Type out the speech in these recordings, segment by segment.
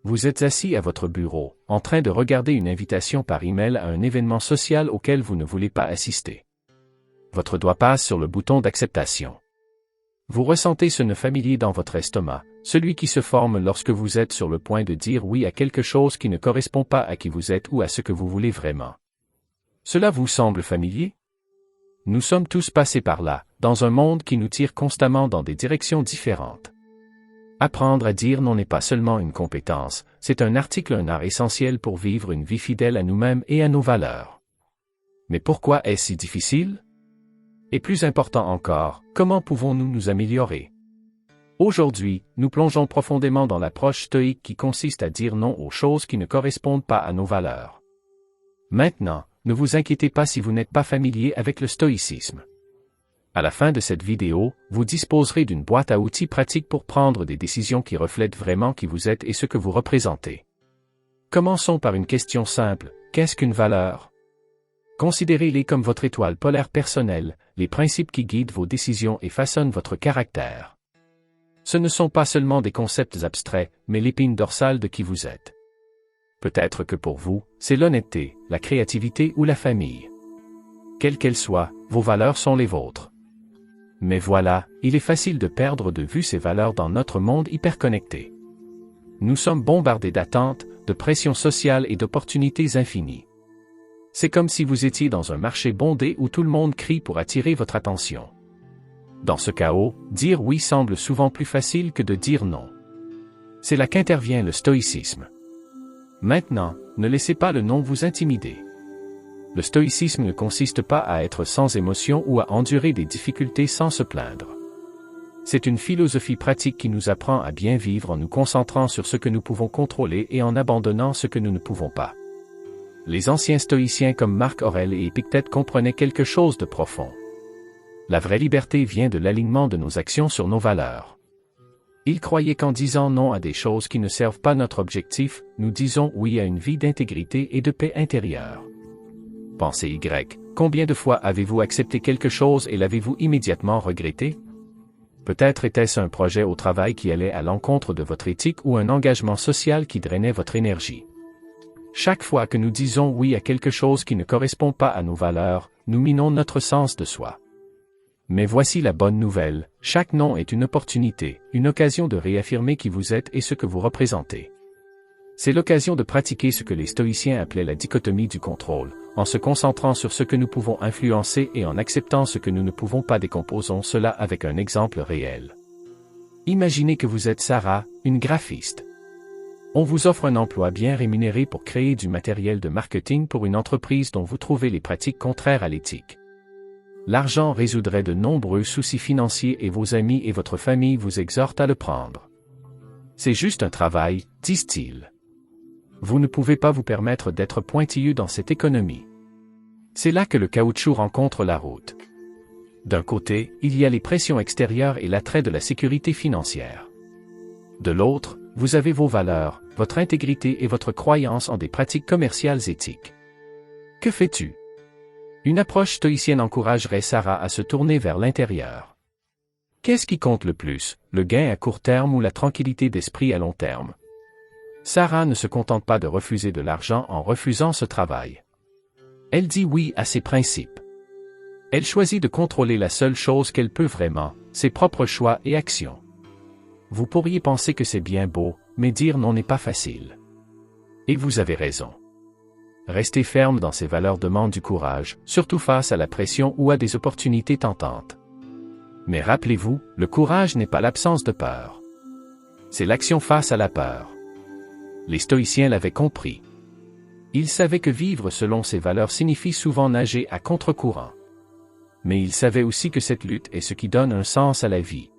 Vous êtes assis à votre bureau, en train de regarder une invitation par email à un événement social auquel vous ne voulez pas assister. Votre doigt passe sur le bouton d'acceptation. Vous ressentez ce nœud familier dans votre estomac, celui qui se forme lorsque vous êtes sur le point de dire oui à quelque chose qui ne correspond pas à qui vous êtes ou à ce que vous voulez vraiment. Cela vous semble familier? Nous sommes tous passés par là, dans un monde qui nous tire constamment dans des directions différentes. Apprendre à dire non n'est pas seulement une compétence, c'est un art essentiel pour vivre une vie fidèle à nous-mêmes et à nos valeurs. Mais pourquoi est-ce si difficile? Et plus important encore, comment pouvons-nous nous améliorer? Aujourd'hui, nous plongeons profondément dans l'approche stoïque qui consiste à dire non aux choses qui ne correspondent pas à nos valeurs. Maintenant, ne vous inquiétez pas si vous n'êtes pas familier avec le stoïcisme. À la fin de cette vidéo, vous disposerez d'une boîte à outils pratique pour prendre des décisions qui reflètent vraiment qui vous êtes et ce que vous représentez. Commençons par une question simple, qu'est-ce qu'une valeur? Considérez-les comme votre étoile polaire personnelle, les principes qui guident vos décisions et façonnent votre caractère. Ce ne sont pas seulement des concepts abstraits, mais l'épine dorsale de qui vous êtes. Peut-être que pour vous, c'est l'honnêteté, la créativité ou la famille. Quelles qu'elles soient, vos valeurs sont les vôtres. Mais voilà, il est facile de perdre de vue ces valeurs dans notre monde hyperconnecté. Nous sommes bombardés d'attentes, de pression sociale et d'opportunités infinies. C'est comme si vous étiez dans un marché bondé où tout le monde crie pour attirer votre attention. Dans ce chaos, dire oui semble souvent plus facile que de dire non. C'est là qu'intervient le stoïcisme. Maintenant, ne laissez pas le non vous intimider. Le stoïcisme ne consiste pas à être sans émotion ou à endurer des difficultés sans se plaindre. C'est une philosophie pratique qui nous apprend à bien vivre en nous concentrant sur ce que nous pouvons contrôler et en abandonnant ce que nous ne pouvons pas. Les anciens stoïciens comme Marc Aurèle et Épictète comprenaient quelque chose de profond. La vraie liberté vient de l'alignement de nos actions sur nos valeurs. Ils croyaient qu'en disant non à des choses qui ne servent pas notre objectif, nous disons oui à une vie d'intégrité et de paix intérieure. Pensez Y, combien de fois avez-vous accepté quelque chose et l'avez-vous immédiatement regretté? Peut-être était-ce un projet au travail qui allait à l'encontre de votre éthique ou un engagement social qui drainait votre énergie. Chaque fois que nous disons oui à quelque chose qui ne correspond pas à nos valeurs, nous minons notre sens de soi. Mais voici la bonne nouvelle, chaque non est une opportunité, une occasion de réaffirmer qui vous êtes et ce que vous représentez. C'est l'occasion de pratiquer ce que les stoïciens appelaient la dichotomie du contrôle, en se concentrant sur ce que nous pouvons influencer et en acceptant ce que nous ne pouvons pas. Décomposons cela avec un exemple réel. Imaginez que vous êtes Sarah, une graphiste. On vous offre un emploi bien rémunéré pour créer du matériel de marketing pour une entreprise dont vous trouvez les pratiques contraires à l'éthique. L'argent résoudrait de nombreux soucis financiers et vos amis et votre famille vous exhortent à le prendre. C'est juste un travail, disent-ils. Vous ne pouvez pas vous permettre d'être pointilleux dans cette économie. C'est là que le caoutchouc rencontre la route. D'un côté, il y a les pressions extérieures et l'attrait de la sécurité financière. De l'autre, vous avez vos valeurs, votre intégrité et votre croyance en des pratiques commerciales éthiques. Que fais-tu? Une approche stoïcienne encouragerait Sarah à se tourner vers l'intérieur. Qu'est-ce qui compte le plus, le gain à court terme ou la tranquillité d'esprit à long terme? Sarah ne se contente pas de refuser de l'argent en refusant ce travail. Elle dit oui à ses principes. Elle choisit de contrôler la seule chose qu'elle peut vraiment, ses propres choix et actions. Vous pourriez penser que c'est bien beau, mais dire non n'est pas facile. Et vous avez raison. Rester ferme dans ses valeurs demande du courage, surtout face à la pression ou à des opportunités tentantes. Mais rappelez-vous, le courage n'est pas l'absence de peur. C'est l'action face à la peur. Les stoïciens l'avaient compris. Ils savaient que vivre selon ces valeurs signifie souvent nager à contre-courant. Mais ils savaient aussi que cette lutte est ce qui donne un sens à la vie.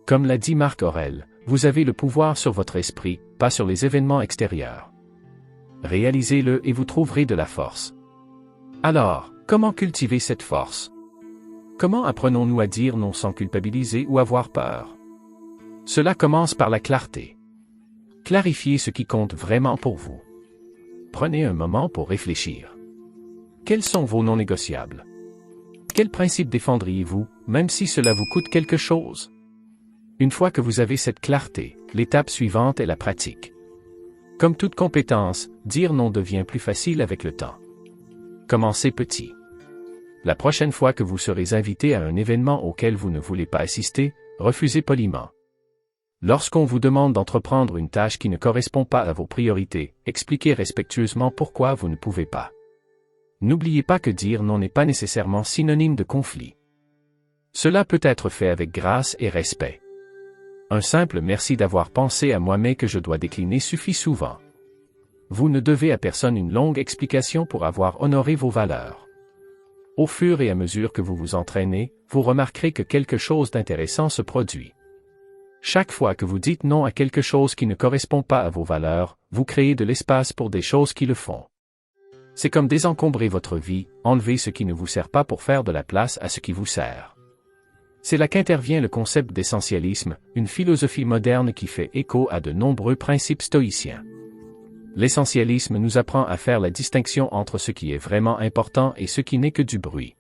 Comme l'a dit Marc Aurèle, vous avez le pouvoir sur votre esprit, pas sur les événements extérieurs. Réalisez-le et vous trouverez de la force. Alors, comment cultiver cette force? Comment apprenons-nous à dire non sans culpabiliser ou avoir peur? Cela commence par la clarté. Clarifiez ce qui compte vraiment pour vous. Prenez un moment pour réfléchir. Quels sont vos non négociables? Quels principes défendriez-vous, même si cela vous coûte quelque chose? Une fois que vous avez cette clarté, l'étape suivante est la pratique. Comme toute compétence, dire non devient plus facile avec le temps. Commencez petit. La prochaine fois que vous serez invité à un événement auquel vous ne voulez pas assister, refusez poliment. Lorsqu'on vous demande d'entreprendre une tâche qui ne correspond pas à vos priorités, expliquez respectueusement pourquoi vous ne pouvez pas. N'oubliez pas que dire non n'est pas nécessairement synonyme de conflit. Cela peut être fait avec grâce et respect. Un simple merci d'avoir pensé à moi mais que je dois décliner suffit souvent. Vous ne devez à personne une longue explication pour avoir honoré vos valeurs. Au fur et à mesure que vous vous entraînez, vous remarquerez que quelque chose d'intéressant se produit. Chaque fois que vous dites non à quelque chose qui ne correspond pas à vos valeurs, vous créez de l'espace pour des choses qui le font. C'est comme désencombrer votre vie, enlever ce qui ne vous sert pas pour faire de la place à ce qui vous sert. C'est là qu'intervient le concept d'essentialisme, une philosophie moderne qui fait écho à de nombreux principes stoïciens. L'essentialisme nous apprend à faire la distinction entre ce qui est vraiment important et ce qui n'est que du bruit.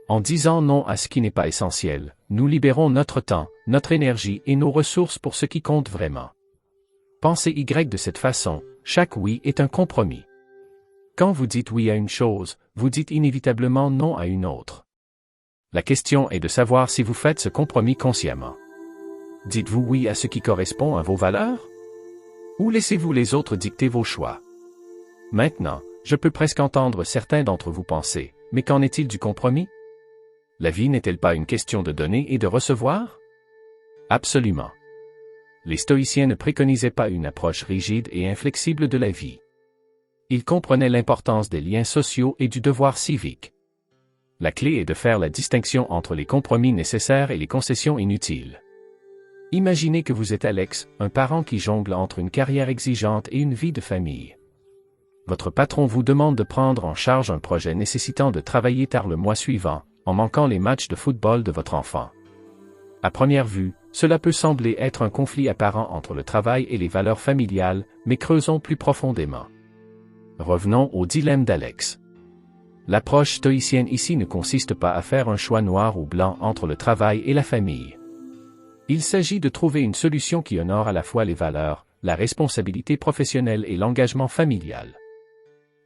En disant non à ce qui n'est pas essentiel, nous libérons notre temps, notre énergie et nos ressources pour ce qui compte vraiment. Pensez de cette façon, chaque oui est un compromis. Quand vous dites oui à une chose, vous dites inévitablement non à une autre. La question est de savoir si vous faites ce compromis consciemment. Dites-vous oui à ce qui correspond à vos valeurs? Ou laissez-vous les autres dicter vos choix? Maintenant, je peux presque entendre certains d'entre vous penser, mais qu'en est-il du compromis? La vie n'est-elle pas une question de donner et de recevoir? Absolument. Les stoïciens ne préconisaient pas une approche rigide et inflexible de la vie. Ils comprenaient l'importance des liens sociaux et du devoir civique. La clé est de faire la distinction entre les compromis nécessaires et les concessions inutiles. Imaginez que vous êtes Alex, un parent qui jongle entre une carrière exigeante et une vie de famille. Votre patron vous demande de prendre en charge un projet nécessitant de travailler tard le mois suivant, en manquant les matchs de football de votre enfant. À première vue, cela peut sembler être un conflit apparent entre le travail et les valeurs familiales, mais creusons plus profondément. Revenons au dilemme d'Alex. L'approche stoïcienne ici ne consiste pas à faire un choix noir ou blanc entre le travail et la famille. Il s'agit de trouver une solution qui honore à la fois les valeurs, la responsabilité professionnelle et l'engagement familial.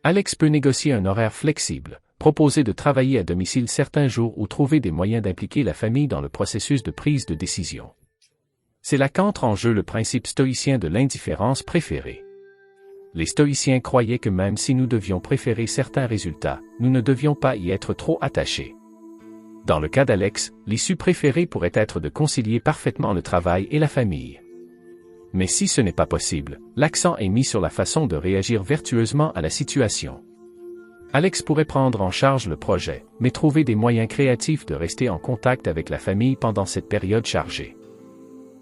Alex peut négocier un horaire flexible, proposer de travailler à domicile certains jours ou trouver des moyens d'impliquer la famille dans le processus de prise de décision. C'est là qu'entre en jeu le principe stoïcien de l'indifférence préférée. Les stoïciens croyaient que même si nous devions préférer certains résultats, nous ne devions pas y être trop attachés. Dans le cas d'Alex, l'issue préférée pourrait être de concilier parfaitement le travail et la famille. Mais si ce n'est pas possible, l'accent est mis sur la façon de réagir vertueusement à la situation. Alex pourrait prendre en charge le projet, mais trouver des moyens créatifs de rester en contact avec la famille pendant cette période chargée.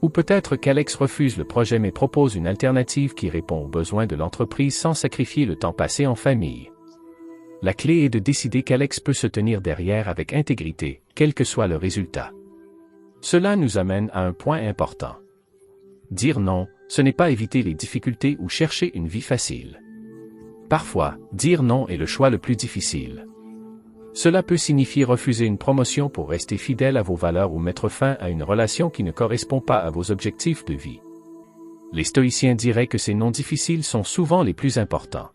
Ou peut-être qu'Alex refuse le projet mais propose une alternative qui répond aux besoins de l'entreprise sans sacrifier le temps passé en famille. La clé est de décider qu'Alex peut se tenir derrière avec intégrité, quel que soit le résultat. Cela nous amène à un point important. Dire non, ce n'est pas éviter les difficultés ou chercher une vie facile. Parfois, dire non est le choix le plus difficile. Cela peut signifier refuser une promotion pour rester fidèle à vos valeurs ou mettre fin à une relation qui ne correspond pas à vos objectifs de vie. Les stoïciens diraient que ces non difficiles sont souvent les plus importants.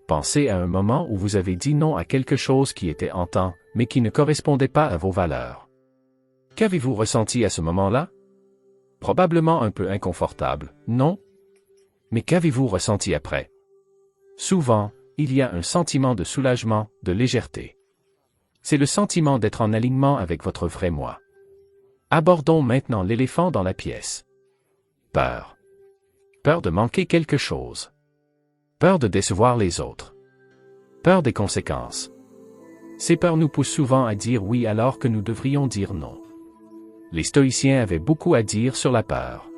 Pensez à un moment où vous avez dit non à quelque chose qui était tentant, mais qui ne correspondait pas à vos valeurs. Qu'avez-vous ressenti à ce moment-là? Probablement un peu inconfortable, non? Mais qu'avez-vous ressenti après? Souvent, il y a un sentiment de soulagement, de légèreté. C'est le sentiment d'être en alignement avec votre vrai moi. Abordons maintenant l'éléphant dans la pièce. Peur. Peur de manquer quelque chose. Peur de décevoir les autres. Peur des conséquences. Ces peurs nous poussent souvent à dire oui alors que nous devrions dire non. Les stoïciens avaient beaucoup à dire sur la peur.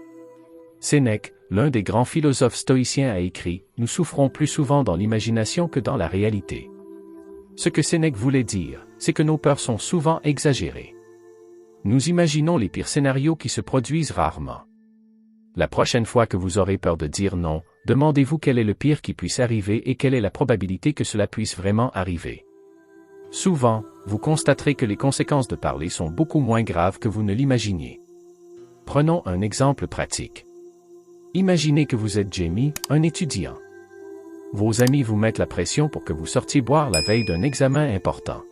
Sénèque, l'un des grands philosophes stoïciens, a écrit « Nous souffrons plus souvent dans l'imagination que dans la réalité ». Ce que Sénèque voulait dire, c'est que nos peurs sont souvent exagérées. Nous imaginons les pires scénarios qui se produisent rarement. La prochaine fois que vous aurez peur de dire non, demandez-vous quel est le pire qui puisse arriver et quelle est la probabilité que cela puisse vraiment arriver. Souvent, vous constaterez que les conséquences de parler sont beaucoup moins graves que vous ne l'imaginiez. Prenons un exemple pratique. Imaginez que vous êtes Jamie, un étudiant. Vos amis vous mettent la pression pour que vous sortiez boire la veille d'un examen important.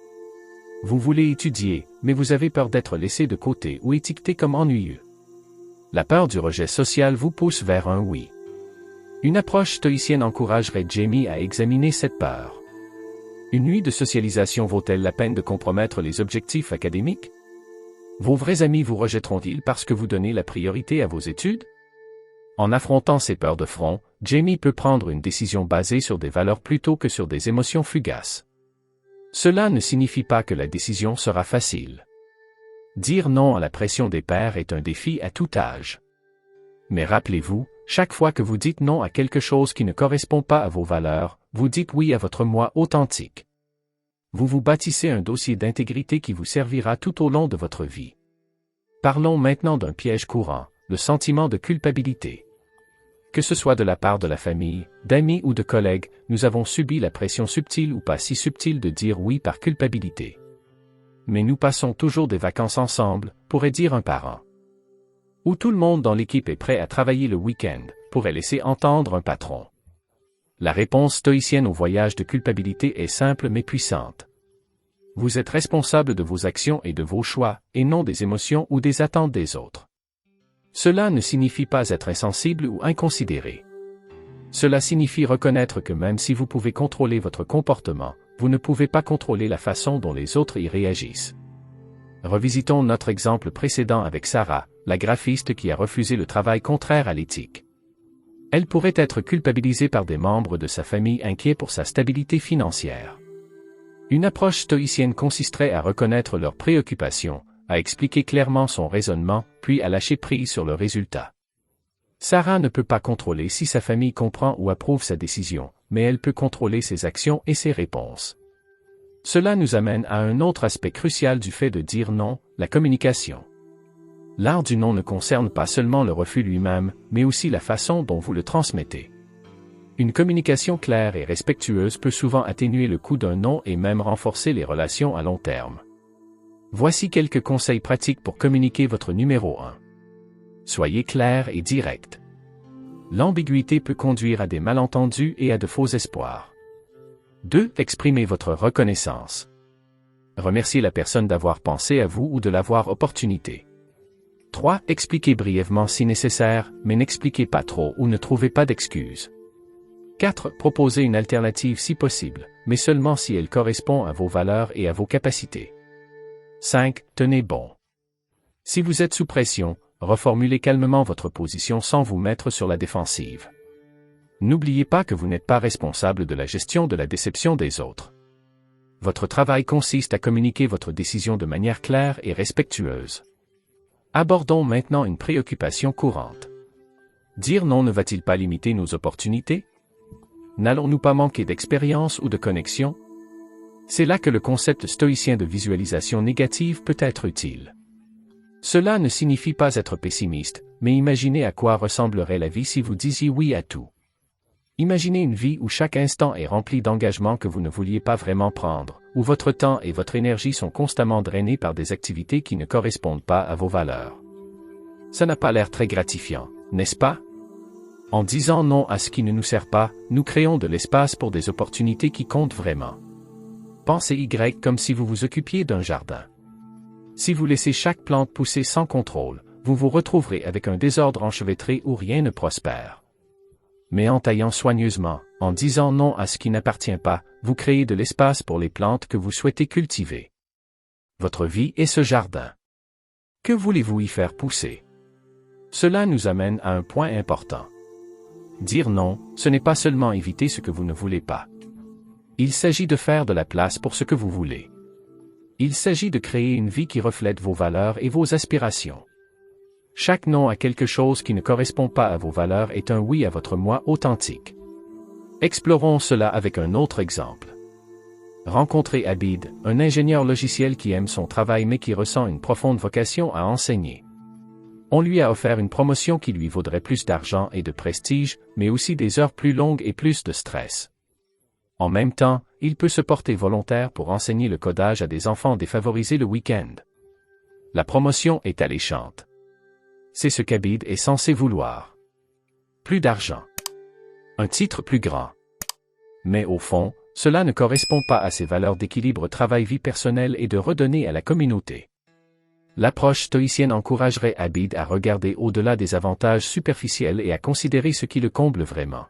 Vous voulez étudier, mais vous avez peur d'être laissé de côté ou étiqueté comme ennuyeux. La peur du rejet social vous pousse vers un oui. Une approche stoïcienne encouragerait Jamie à examiner cette peur. Une nuit de socialisation vaut-elle la peine de compromettre les objectifs académiques? Vos vrais amis vous rejetteront-ils parce que vous donnez la priorité à vos études? En affrontant ces peurs de front, Jamie peut prendre une décision basée sur des valeurs plutôt que sur des émotions fugaces. Cela ne signifie pas que la décision sera facile. Dire non à la pression des pairs est un défi à tout âge. Mais rappelez-vous, chaque fois que vous dites non à quelque chose qui ne correspond pas à vos valeurs, vous dites oui à votre moi authentique. Vous vous bâtissez un dossier d'intégrité qui vous servira tout au long de votre vie. Parlons maintenant d'un piège courant, le sentiment de culpabilité. Que ce soit de la part de la famille, d'amis ou de collègues, nous avons subi la pression subtile ou pas si subtile de dire oui par culpabilité. Mais nous passons toujours des vacances ensemble, pourrait dire un parent. Ou tout le monde dans l'équipe est prêt à travailler le week-end, pourrait laisser entendre un patron. La réponse stoïcienne au voyage de culpabilité est simple mais puissante. Vous êtes responsable de vos actions et de vos choix, et non des émotions ou des attentes des autres. Cela ne signifie pas être insensible ou inconsidéré. Cela signifie reconnaître que même si vous pouvez contrôler votre comportement, vous ne pouvez pas contrôler la façon dont les autres y réagissent. Revisitons notre exemple précédent avec Sarah, la graphiste qui a refusé le travail contraire à l'éthique. Elle pourrait être culpabilisée par des membres de sa famille inquiets pour sa stabilité financière. Une approche stoïcienne consisterait à reconnaître leurs préoccupations, à expliquer clairement son raisonnement, puis à lâcher prise sur le résultat. Sarah ne peut pas contrôler si sa famille comprend ou approuve sa décision, mais elle peut contrôler ses actions et ses réponses. Cela nous amène à un autre aspect crucial du fait de dire non, la communication. L'art du non ne concerne pas seulement le refus lui-même, mais aussi la façon dont vous le transmettez. Une communication claire et respectueuse peut souvent atténuer le coût d'un non et même renforcer les relations à long terme. Voici quelques conseils pratiques pour communiquer votre numéro 1. Soyez clair et direct. L'ambiguïté peut conduire à des malentendus et à de faux espoirs. 2. Exprimez votre reconnaissance. Remerciez la personne d'avoir pensé à vous ou de l'avoir opportunité. 3. Expliquez brièvement si nécessaire, mais n'expliquez pas trop ou ne trouvez pas d'excuses. 4. Proposez une alternative si possible, mais seulement si elle correspond à vos valeurs et à vos capacités. 5. Tenez bon. Si vous êtes sous pression, reformulez calmement votre position sans vous mettre sur la défensive. N'oubliez pas que vous n'êtes pas responsable de la gestion de la déception des autres. Votre travail consiste à communiquer votre décision de manière claire et respectueuse. Abordons maintenant une préoccupation courante. Dire non ne va-t-il pas limiter nos opportunités? N'allons-nous pas manquer d'expérience ou de connexion? C'est là que le concept stoïcien de visualisation négative peut être utile. Cela ne signifie pas être pessimiste, mais imaginez à quoi ressemblerait la vie si vous disiez oui à tout. Imaginez une vie où chaque instant est rempli d'engagements que vous ne vouliez pas vraiment prendre, où votre temps et votre énergie sont constamment drainés par des activités qui ne correspondent pas à vos valeurs. Ça n'a pas l'air très gratifiant, n'est-ce pas? En disant non à ce qui ne nous sert pas, nous créons de l'espace pour des opportunités qui comptent vraiment. Pensez Y comme si vous vous occupiez d'un jardin. Si vous laissez chaque plante pousser sans contrôle, vous vous retrouverez avec un désordre enchevêtré où rien ne prospère. Mais en taillant soigneusement, en disant non à ce qui n'appartient pas, vous créez de l'espace pour les plantes que vous souhaitez cultiver. Votre vie est ce jardin. Que voulez-vous y faire pousser? Cela nous amène à un point important. Dire non, ce n'est pas seulement éviter ce que vous ne voulez pas. Il s'agit de faire de la place pour ce que vous voulez. Il s'agit de créer une vie qui reflète vos valeurs et vos aspirations. Chaque non à quelque chose qui ne correspond pas à vos valeurs est un oui à votre moi authentique. Explorons cela avec un autre exemple. Rencontrez Abid, un ingénieur logiciel qui aime son travail mais qui ressent une profonde vocation à enseigner. On lui a offert une promotion qui lui vaudrait plus d'argent et de prestige, mais aussi des heures plus longues et plus de stress. En même temps, il peut se porter volontaire pour enseigner le codage à des enfants défavorisés le week-end. La promotion est alléchante. C'est ce qu'Abid est censé vouloir. Plus d'argent. Un titre plus grand. Mais au fond, cela ne correspond pas à ses valeurs d'équilibre travail-vie personnelle et de redonner à la communauté. L'approche stoïcienne encouragerait Abid à regarder au-delà des avantages superficiels et à considérer ce qui le comble vraiment.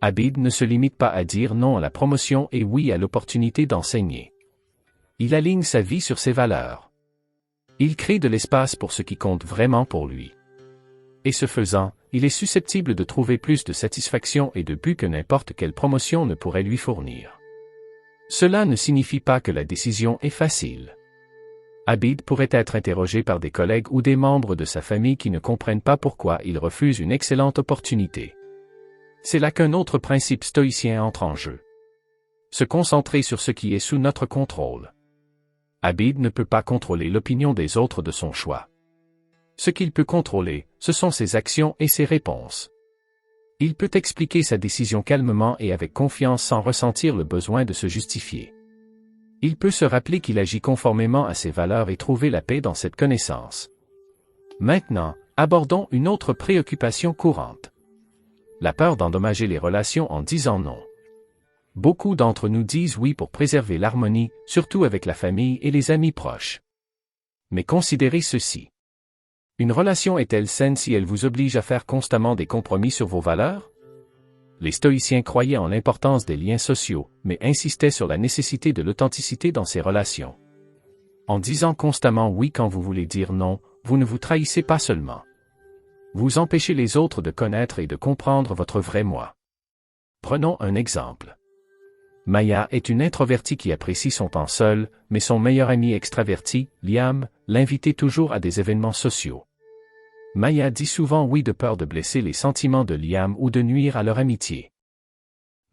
Abid ne se limite pas à dire non à la promotion et oui à l'opportunité d'enseigner. Il aligne sa vie sur ses valeurs. Il crée de l'espace pour ce qui compte vraiment pour lui. Et ce faisant, il est susceptible de trouver plus de satisfaction et de but que n'importe quelle promotion ne pourrait lui fournir. Cela ne signifie pas que la décision est facile. Abid pourrait être interrogé par des collègues ou des membres de sa famille qui ne comprennent pas pourquoi il refuse une excellente opportunité. C'est là qu'un autre principe stoïcien entre en jeu. Se concentrer sur ce qui est sous notre contrôle. Abid ne peut pas contrôler l'opinion des autres de son choix. Ce qu'il peut contrôler, ce sont ses actions et ses réponses. Il peut expliquer sa décision calmement et avec confiance sans ressentir le besoin de se justifier. Il peut se rappeler qu'il agit conformément à ses valeurs et trouver la paix dans cette connaissance. Maintenant, abordons une autre préoccupation courante. La peur d'endommager les relations en disant non. Beaucoup d'entre nous disent oui pour préserver l'harmonie, surtout avec la famille et les amis proches. Mais considérez ceci. Une relation est-elle saine si elle vous oblige à faire constamment des compromis sur vos valeurs? Les stoïciens croyaient en l'importance des liens sociaux, mais insistaient sur la nécessité de l'authenticité dans ces relations. En disant constamment oui quand vous voulez dire non, vous ne vous trahissez pas seulement. Vous empêchez les autres de connaître et de comprendre votre vrai moi. Prenons un exemple. Maya est une introvertie qui apprécie son temps seul, mais son meilleur ami extraverti, Liam, l'invitait toujours à des événements sociaux. Maya dit souvent oui de peur de blesser les sentiments de Liam ou de nuire à leur amitié.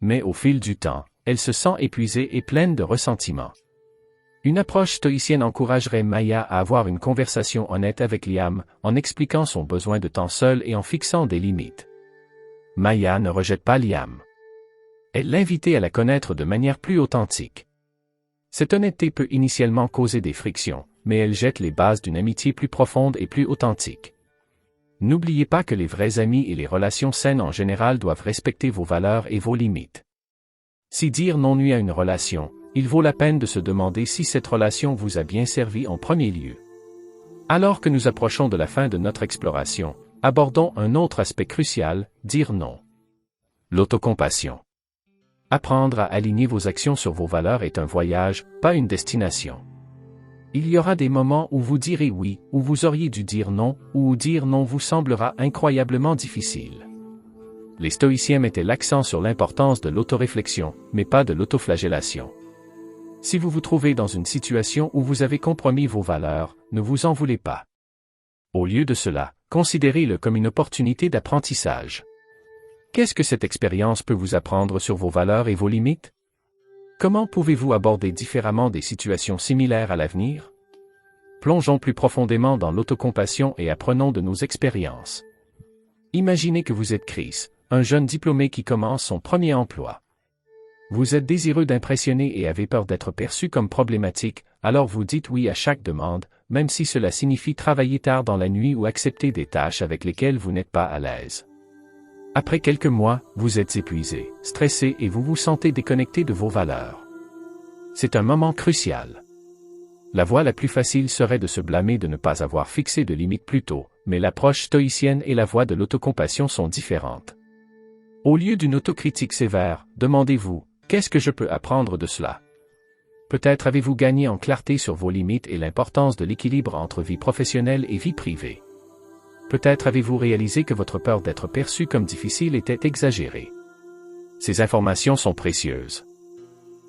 Mais au fil du temps, elle se sent épuisée et pleine de ressentiment. Une approche stoïcienne encouragerait Maya à avoir une conversation honnête avec Liam, en expliquant son besoin de temps seul et en fixant des limites. Maya ne rejette pas Liam. Elle l'invitait à la connaître de manière plus authentique. Cette honnêteté peut initialement causer des frictions, mais elle jette les bases d'une amitié plus profonde et plus authentique. N'oubliez pas que les vrais amis et les relations saines en général doivent respecter vos valeurs et vos limites. Si dire non nuit à une relation, il vaut la peine de se demander si cette relation vous a bien servi en premier lieu. Alors que nous approchons de la fin de notre exploration, abordons un autre aspect crucial, dire non. L'autocompassion. Apprendre à aligner vos actions sur vos valeurs est un voyage, pas une destination. Il y aura des moments où vous direz oui, où vous auriez dû dire non, ou où dire non vous semblera incroyablement difficile. Les stoïciens mettaient l'accent sur l'importance de l'autoréflexion, mais pas de l'autoflagellation. Si vous vous trouvez dans une situation où vous avez compromis vos valeurs, ne vous en voulez pas. Au lieu de cela, considérez-le comme une opportunité d'apprentissage. Qu'est-ce que cette expérience peut vous apprendre sur vos valeurs et vos limites? Comment pouvez-vous aborder différemment des situations similaires à l'avenir? Plongeons plus profondément dans l'autocompassion et apprenons de nos expériences. Imaginez que vous êtes Chris, un jeune diplômé qui commence son premier emploi. Vous êtes désireux d'impressionner et avez peur d'être perçu comme problématique, alors vous dites oui à chaque demande, même si cela signifie travailler tard dans la nuit ou accepter des tâches avec lesquelles vous n'êtes pas à l'aise. Après quelques mois, vous êtes épuisé, stressé et vous vous sentez déconnecté de vos valeurs. C'est un moment crucial. La voie la plus facile serait de se blâmer de ne pas avoir fixé de limites plus tôt, mais l'approche stoïcienne et la voie de l'autocompassion sont différentes. Au lieu d'une autocritique sévère, demandez-vous, qu'est-ce que je peux apprendre de cela? Peut-être avez-vous gagné en clarté sur vos limites et l'importance de l'équilibre entre vie professionnelle et vie privée. Peut-être avez-vous réalisé que votre peur d'être perçu comme difficile était exagérée. Ces informations sont précieuses.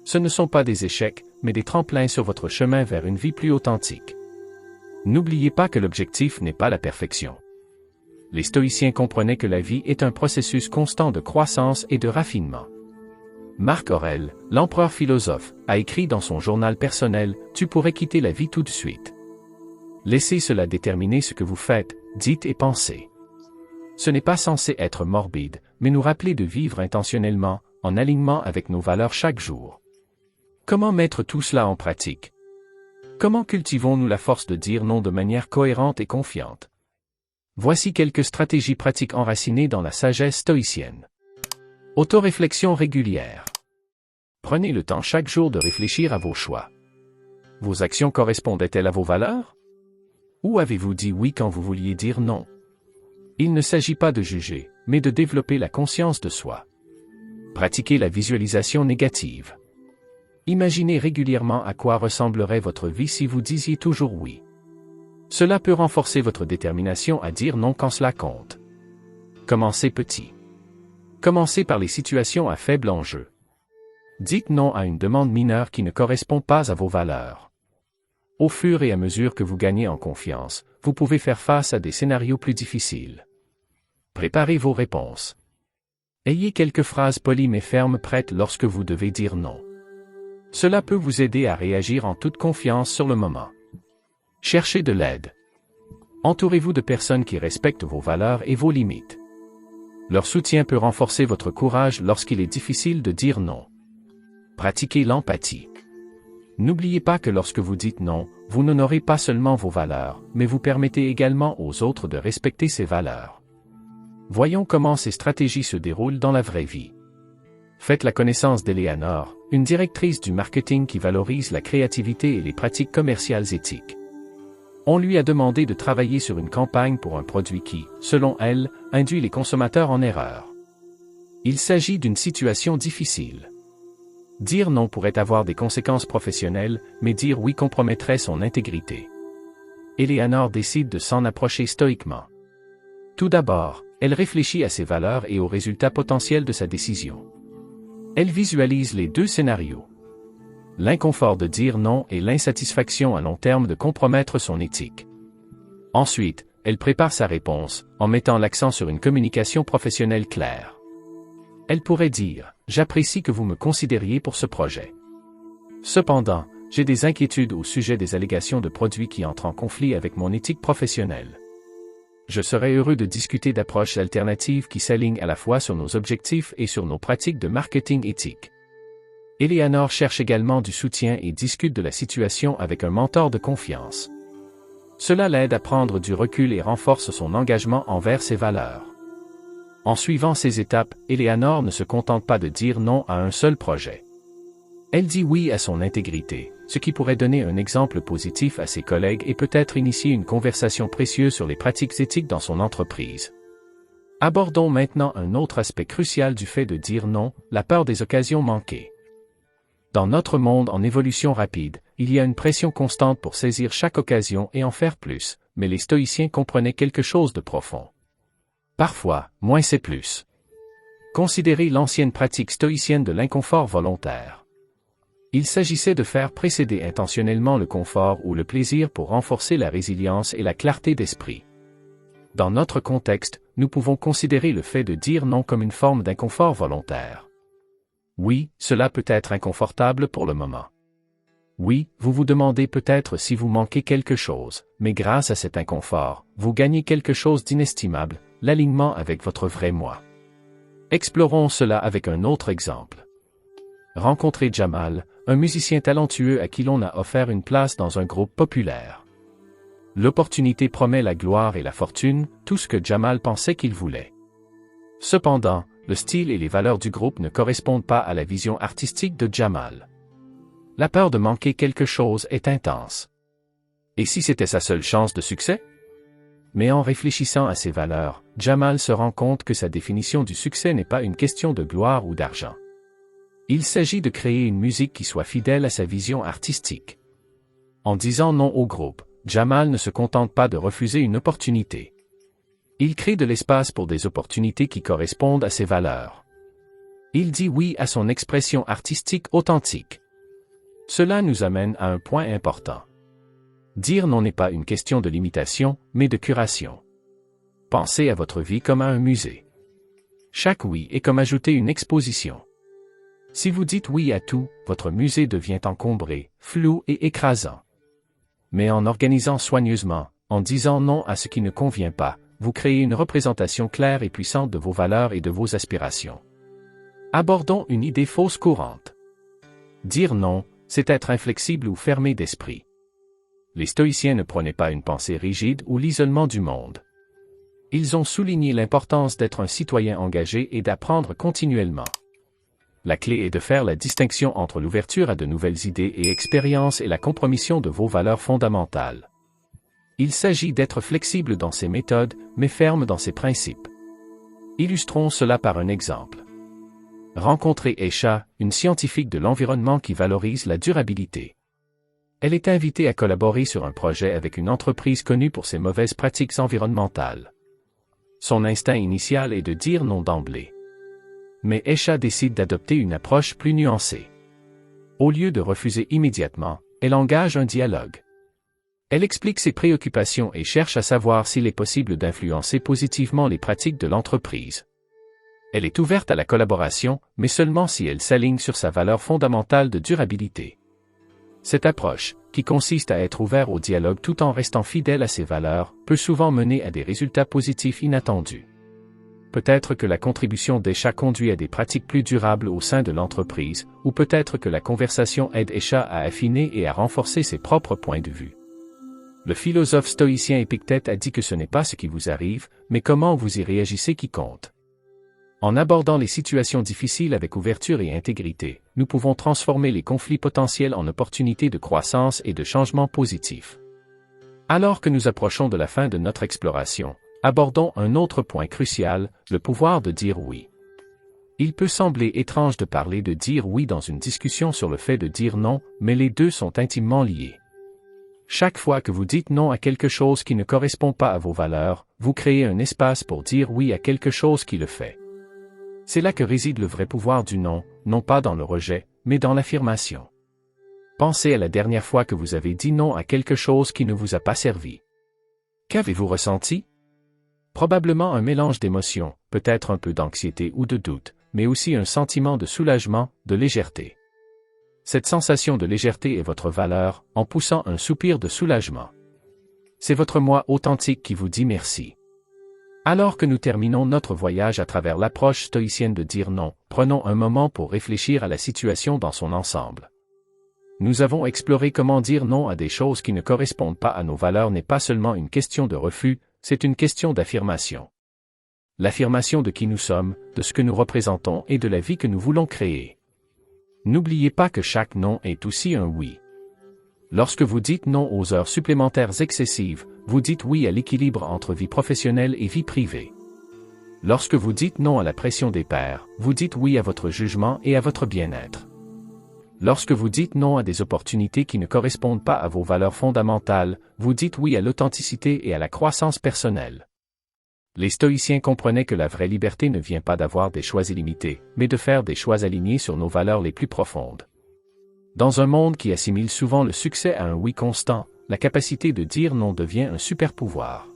Ce ne sont pas des échecs, mais des tremplins sur votre chemin vers une vie plus authentique. N'oubliez pas que l'objectif n'est pas la perfection. Les stoïciens comprenaient que la vie est un processus constant de croissance et de raffinement. Marc Aurèle, l'empereur philosophe, a écrit dans son journal personnel « Tu pourrais quitter la vie tout de suite ». Laissez cela déterminer ce que vous faites, dites et pensez. Ce n'est pas censé être morbide, mais nous rappeler de vivre intentionnellement, en alignement avec nos valeurs chaque jour. Comment mettre tout cela en pratique? Comment cultivons-nous la force de dire non de manière cohérente et confiante? Voici quelques stratégies pratiques enracinées dans la sagesse stoïcienne. Autoréflexion régulière. Prenez le temps chaque jour de réfléchir à vos choix. Vos actions correspondaient-elles à vos valeurs? Ou avez-vous dit oui quand vous vouliez dire non? Il ne s'agit pas de juger, mais de développer la conscience de soi. Pratiquez la visualisation négative. Imaginez régulièrement à quoi ressemblerait votre vie si vous disiez toujours oui. Cela peut renforcer votre détermination à dire non quand cela compte. Commencez petit. Commencez par les situations à faible enjeu. Dites non à une demande mineure qui ne correspond pas à vos valeurs. Au fur et à mesure que vous gagnez en confiance, vous pouvez faire face à des scénarios plus difficiles. Préparez vos réponses. Ayez quelques phrases polies mais fermes prêtes lorsque vous devez dire non. Cela peut vous aider à réagir en toute confiance sur le moment. Cherchez de l'aide. Entourez-vous de personnes qui respectent vos valeurs et vos limites. Leur soutien peut renforcer votre courage lorsqu'il est difficile de dire non. Pratiquez l'empathie. N'oubliez pas que lorsque vous dites non, vous n'honorez pas seulement vos valeurs, mais vous permettez également aux autres de respecter ces valeurs. Voyons comment ces stratégies se déroulent dans la vraie vie. Faites la connaissance d'Eleanor, une directrice du marketing qui valorise la créativité et les pratiques commerciales éthiques. On lui a demandé de travailler sur une campagne pour un produit qui, selon elle, induit les consommateurs en erreur. Il s'agit d'une situation difficile. Dire non pourrait avoir des conséquences professionnelles, mais dire oui compromettrait son intégrité. Eleanor décide de s'en approcher stoïquement. Tout d'abord, elle réfléchit à ses valeurs et aux résultats potentiels de sa décision. Elle visualise les deux scénarios. L'inconfort de dire non et l'insatisfaction à long terme de compromettre son éthique. Ensuite, elle prépare sa réponse, en mettant l'accent sur une communication professionnelle claire. Elle pourrait dire « J'apprécie que vous me considériez pour ce projet. Cependant, j'ai des inquiétudes au sujet des allégations de produits qui entrent en conflit avec mon éthique professionnelle. Je serais heureux de discuter d'approches alternatives qui s'alignent à la fois sur nos objectifs et sur nos pratiques de marketing éthique. » Eleanor cherche également du soutien et discute de la situation avec un mentor de confiance. Cela l'aide à prendre du recul et renforce son engagement envers ses valeurs. En suivant ces étapes, Eleanor ne se contente pas de dire non à un seul projet. Elle dit oui à son intégrité, ce qui pourrait donner un exemple positif à ses collègues et peut-être initier une conversation précieuse sur les pratiques éthiques dans son entreprise. Abordons maintenant un autre aspect crucial du fait de dire non, la peur des occasions manquées. Dans notre monde en évolution rapide, il y a une pression constante pour saisir chaque occasion et en faire plus, mais les stoïciens comprenaient quelque chose de profond. Parfois, moins c'est plus. Considérez l'ancienne pratique stoïcienne de l'inconfort volontaire. Il s'agissait de faire précéder intentionnellement le confort ou le plaisir pour renforcer la résilience et la clarté d'esprit. Dans notre contexte, nous pouvons considérer le fait de dire non comme une forme d'inconfort volontaire. Oui, cela peut être inconfortable pour le moment. Oui, vous vous demandez peut-être si vous manquez quelque chose, mais grâce à cet inconfort, vous gagnez quelque chose d'inestimable, l'alignement avec votre vrai moi. Explorons cela avec un autre exemple. Rencontrez Jamal, un musicien talentueux à qui l'on a offert une place dans un groupe populaire. L'opportunité promet la gloire et la fortune, tout ce que Jamal pensait qu'il voulait. Cependant, le style et les valeurs du groupe ne correspondent pas à la vision artistique de Jamal. La peur de manquer quelque chose est intense. Et si c'était sa seule chance de succès? Mais en réfléchissant à ses valeurs, Jamal se rend compte que sa définition du succès n'est pas une question de gloire ou d'argent. Il s'agit de créer une musique qui soit fidèle à sa vision artistique. En disant non au groupe, Jamal ne se contente pas de refuser une opportunité. Il crée de l'espace pour des opportunités qui correspondent à ses valeurs. Il dit oui à son expression artistique authentique. Cela nous amène à un point important. Dire non n'est pas une question de limitation, mais de curation. Pensez à votre vie comme à un musée. Chaque oui est comme ajouter une exposition. Si vous dites oui à tout, votre musée devient encombré, flou et écrasant. Mais en organisant soigneusement, en disant non à ce qui ne convient pas, vous créez une représentation claire et puissante de vos valeurs et de vos aspirations. Abordons une idée fausse courante. Dire non, c'est être inflexible ou fermé d'esprit. Les stoïciens ne prenaient pas une pensée rigide ou l'isolement du monde. Ils ont souligné l'importance d'être un citoyen engagé et d'apprendre continuellement. La clé est de faire la distinction entre l'ouverture à de nouvelles idées et expériences et la compromission de vos valeurs fondamentales. Il s'agit d'être flexible dans ses méthodes, mais ferme dans ses principes. Illustrons cela par un exemple. Rencontrez Esha, une scientifique de l'environnement qui valorise la durabilité. Elle est invitée à collaborer sur un projet avec une entreprise connue pour ses mauvaises pratiques environnementales. Son instinct initial est de dire non d'emblée. Mais Esha décide d'adopter une approche plus nuancée. Au lieu de refuser immédiatement, elle engage un dialogue. Elle explique ses préoccupations et cherche à savoir s'il est possible d'influencer positivement les pratiques de l'entreprise. Elle est ouverte à la collaboration, mais seulement si elle s'aligne sur sa valeur fondamentale de durabilité. Cette approche, qui consiste à être ouvert au dialogue tout en restant fidèle à ses valeurs, peut souvent mener à des résultats positifs inattendus. Peut-être que la contribution d'Esha conduit à des pratiques plus durables au sein de l'entreprise, ou peut-être que la conversation aide Esha à affiner et à renforcer ses propres points de vue. Le philosophe stoïcien Épictète a dit que ce n'est pas ce qui vous arrive, mais comment vous y réagissez qui compte. En abordant les situations difficiles avec ouverture et intégrité, nous pouvons transformer les conflits potentiels en opportunités de croissance et de changement positif. Alors que nous approchons de la fin de notre exploration, abordons un autre point crucial, le pouvoir de dire oui. Il peut sembler étrange de parler de dire oui dans une discussion sur le fait de dire non, mais les deux sont intimement liés. Chaque fois que vous dites non à quelque chose qui ne correspond pas à vos valeurs, vous créez un espace pour dire oui à quelque chose qui le fait. C'est là que réside le vrai pouvoir du non, non pas dans le rejet, mais dans l'affirmation. Pensez à la dernière fois que vous avez dit non à quelque chose qui ne vous a pas servi. Qu'avez-vous ressenti? Probablement un mélange d'émotions, peut-être un peu d'anxiété ou de doute, mais aussi un sentiment de soulagement, de légèreté. Cette sensation de légèreté est votre valeur, en poussant un soupir de soulagement. C'est votre moi authentique qui vous dit merci. Alors que nous terminons notre voyage à travers l'approche stoïcienne de dire non, prenons un moment pour réfléchir à la situation dans son ensemble. Nous avons exploré comment dire non à des choses qui ne correspondent pas à nos valeurs n'est pas seulement une question de refus, c'est une question d'affirmation. L'affirmation de qui nous sommes, de ce que nous représentons et de la vie que nous voulons créer. N'oubliez pas que chaque non est aussi un oui. Lorsque vous dites non aux heures supplémentaires excessives, vous dites oui à l'équilibre entre vie professionnelle et vie privée. Lorsque vous dites non à la pression des pairs, vous dites oui à votre jugement et à votre bien-être. Lorsque vous dites non à des opportunités qui ne correspondent pas à vos valeurs fondamentales, vous dites oui à l'authenticité et à la croissance personnelle. Les stoïciens comprenaient que la vraie liberté ne vient pas d'avoir des choix illimités, mais de faire des choix alignés sur nos valeurs les plus profondes. Dans un monde qui assimile souvent le succès à un oui constant, la capacité de dire non devient un super pouvoir.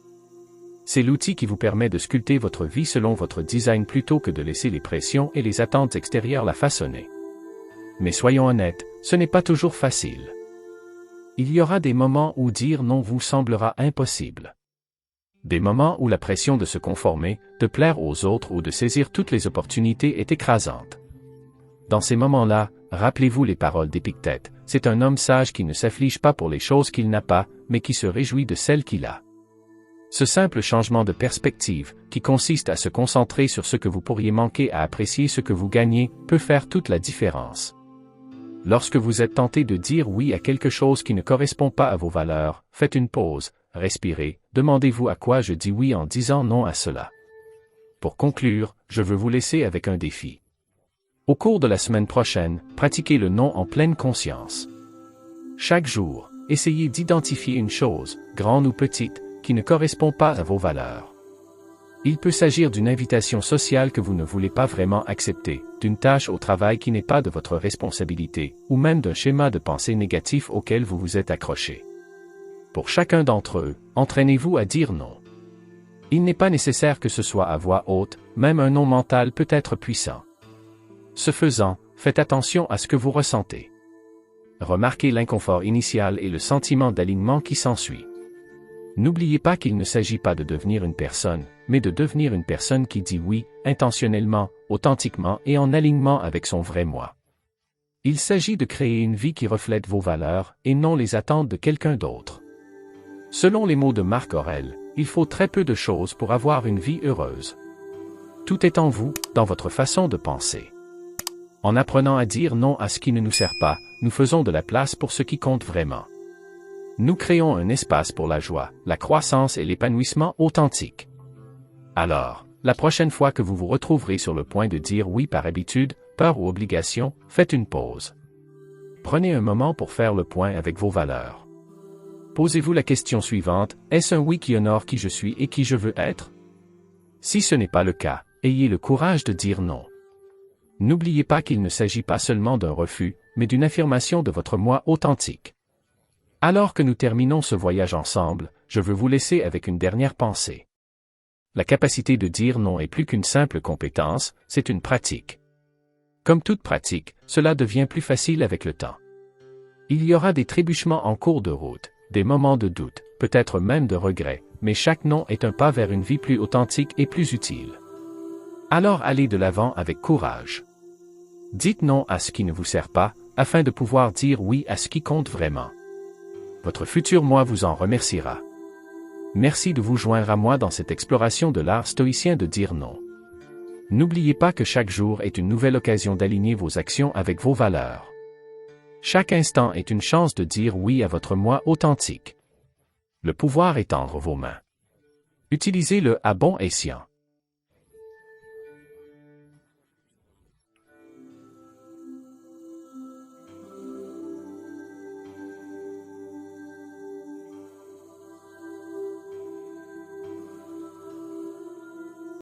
C'est l'outil qui vous permet de sculpter votre vie selon votre design plutôt que de laisser les pressions et les attentes extérieures la façonner. Mais soyons honnêtes, ce n'est pas toujours facile. Il y aura des moments où dire non vous semblera impossible. Des moments où la pression de se conformer, de plaire aux autres ou de saisir toutes les opportunités est écrasante. Dans ces moments-là, rappelez-vous les paroles d'Épictète, c'est un homme sage qui ne s'afflige pas pour les choses qu'il n'a pas, mais qui se réjouit de celles qu'il a. Ce simple changement de perspective, qui consiste à se concentrer sur ce que vous pourriez manquer à apprécier ce que vous gagnez, peut faire toute la différence. Lorsque vous êtes tenté de dire oui à quelque chose qui ne correspond pas à vos valeurs, faites une pause, respirez, demandez-vous à quoi je dis oui en disant non à cela. Pour conclure, je veux vous laisser avec un défi. Au cours de la semaine prochaine, pratiquez le non en pleine conscience. Chaque jour, essayez d'identifier une chose, grande ou petite, qui ne correspond pas à vos valeurs. Il peut s'agir d'une invitation sociale que vous ne voulez pas vraiment accepter, d'une tâche au travail qui n'est pas de votre responsabilité, ou même d'un schéma de pensée négatif auquel vous vous êtes accroché. Pour chacun d'entre eux, entraînez-vous à dire non. Il n'est pas nécessaire que ce soit à voix haute, même un non mental peut être puissant. Ce faisant, faites attention à ce que vous ressentez. Remarquez l'inconfort initial et le sentiment d'alignement qui s'ensuit. N'oubliez pas qu'il ne s'agit pas de devenir une personne, mais de devenir une personne qui dit oui, intentionnellement, authentiquement et en alignement avec son vrai moi. Il s'agit de créer une vie qui reflète vos valeurs, et non les attentes de quelqu'un d'autre. Selon les mots de Marc Aurèle, il faut très peu de choses pour avoir une vie heureuse. Tout est en vous, dans votre façon de penser. En apprenant à dire non à ce qui ne nous sert pas, nous faisons de la place pour ce qui compte vraiment. Nous créons un espace pour la joie, la croissance et l'épanouissement authentique. Alors, la prochaine fois que vous vous retrouverez sur le point de dire oui par habitude, peur ou obligation, faites une pause. Prenez un moment pour faire le point avec vos valeurs. Posez-vous la question suivante, est-ce un oui qui honore qui je suis et qui je veux être? Si ce n'est pas le cas, ayez le courage de dire non. N'oubliez pas qu'il ne s'agit pas seulement d'un refus, mais d'une affirmation de votre moi authentique. Alors que nous terminons ce voyage ensemble, je veux vous laisser avec une dernière pensée. La capacité de dire non est plus qu'une simple compétence, c'est une pratique. Comme toute pratique, cela devient plus facile avec le temps. Il y aura des trébuchements en cours de route, des moments de doute, peut-être même de regret, mais chaque non est un pas vers une vie plus authentique et plus utile. Alors allez de l'avant avec courage. Dites non à ce qui ne vous sert pas, afin de pouvoir dire oui à ce qui compte vraiment. Votre futur moi vous en remerciera. Merci de vous joindre à moi dans cette exploration de l'art stoïcien de dire non. N'oubliez pas que chaque jour est une nouvelle occasion d'aligner vos actions avec vos valeurs. Chaque instant est une chance de dire oui à votre moi authentique. Le pouvoir est entre vos mains. Utilisez-le à bon escient.